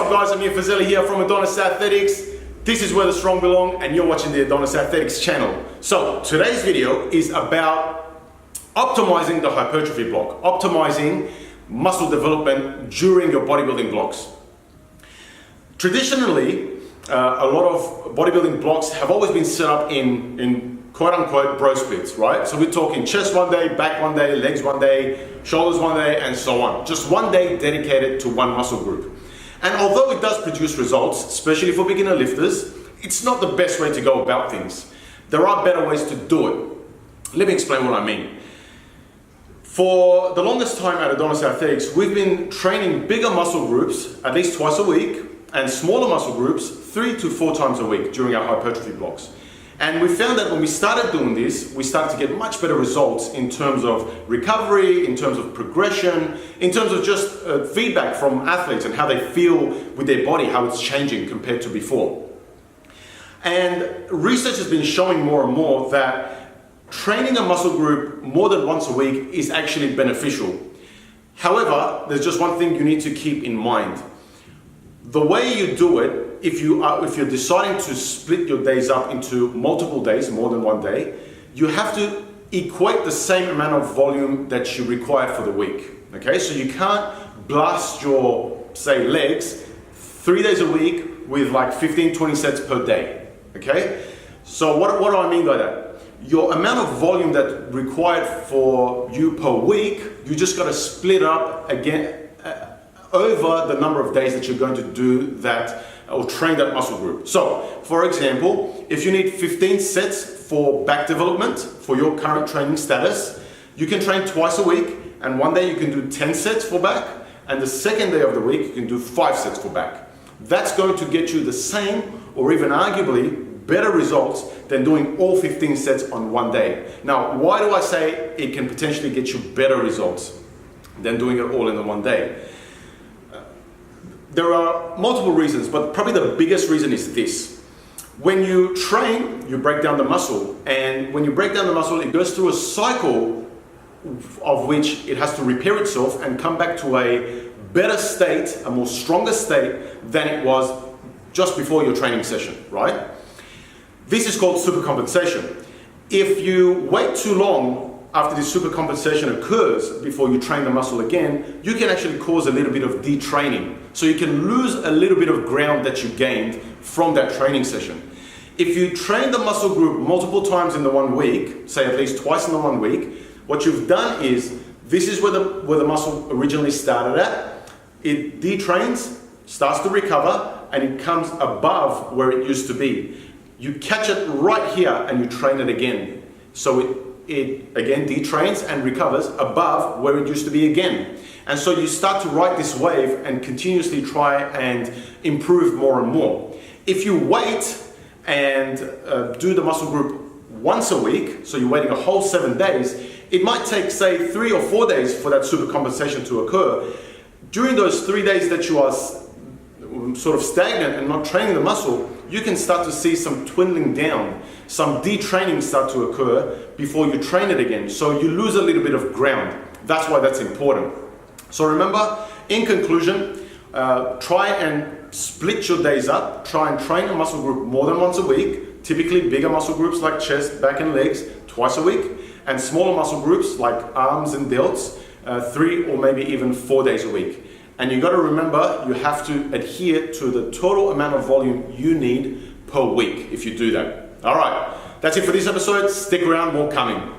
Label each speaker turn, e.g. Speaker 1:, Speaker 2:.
Speaker 1: up guys, Amir Fazeli here from Adonis Athletics. This is where the strong belong and you're watching the Adonis Athletics channel. So today's video is about optimizing the hypertrophy block, optimizing muscle development during your bodybuilding blocks. Traditionally, a lot of bodybuilding blocks have always been set up in quote-unquote bro splits, right? So we're talking chest one day, back one day, legs one day, shoulders one day, and so on. Just one day dedicated to one muscle group. And although it does produce results, especially for beginner lifters, it's not the best way to go about things. There are better ways to do it. Let me explain what I mean. For the longest time at Adonis Athletics, we've been training bigger muscle groups at least twice a week and smaller muscle groups 3 to 4 times a week during our hypertrophy blocks. And we found that when we started doing this, we started to get much better results in terms of recovery, in terms of progression, in terms of just feedback from athletes and how they feel with their body, how it's changing compared to before. And research has been showing more and more that training a muscle group more than once a week is actually beneficial. However, there's just one thing you need to keep in mind. The way you do it, if you're deciding to split your days up into multiple days, more than one day, you have to equate the same amount of volume that you require for the week. Okay, so you can't blast your, say, legs 3 days a week with like 15-20 sets per day. Okay, so what do I mean by that? Your amount of volume that required for you per week, you just got to split up again over the number of days that you're going to do that or train that muscle group. So, for example, if you need 15 sets for back development for your current training status, you can train twice a week, and one day you can do 10 sets for back, and the second day of the week you can do 5 sets for back. That's going to get you the same or even arguably better results than doing all 15 sets on one day. Now, why do I say it can potentially get you better results than doing it all in the one day? There are multiple reasons, but probably the biggest reason is this. When you train, you break down the muscle, and when you break down the muscle, it goes through a cycle of which it has to repair itself and come back to a better state, a more stronger state than it was just before your training session, right? This is called supercompensation. If you wait too long after this supercompensation occurs before you train the muscle again, you can actually cause a little bit of detraining. So you can lose a little bit of ground that you gained from that training session. If you train the muscle group multiple times in the 1 week, say at least twice in the 1 week, what you've done is, this is where the muscle originally started at. It detrains, starts to recover, and it comes above where it used to be. You catch it right here and you train it again. So it again detrains and recovers above where it used to be again. And so you start to ride this wave and continuously try and improve more and more. If you wait and do the muscle group once a week, so you're waiting a whole 7 days, it might take, say, 3 or 4 days for that supercompensation to occur. During those 3 days that you are sort of stagnant and not training the muscle, you can start to see some dwindling down, some detraining start to occur before you train it again. So you lose a little bit of ground. That's why that's important. So remember, in conclusion, try and split your days up. Try and train a muscle group more than once a week, typically bigger muscle groups like chest, back and legs, twice a week, and smaller muscle groups like arms and delts, 3 or maybe even 4 days a week. And you got to remember, you have to adhere to the total amount of volume you need per week if you do that. All right, that's it for this episode. Stick around, more coming.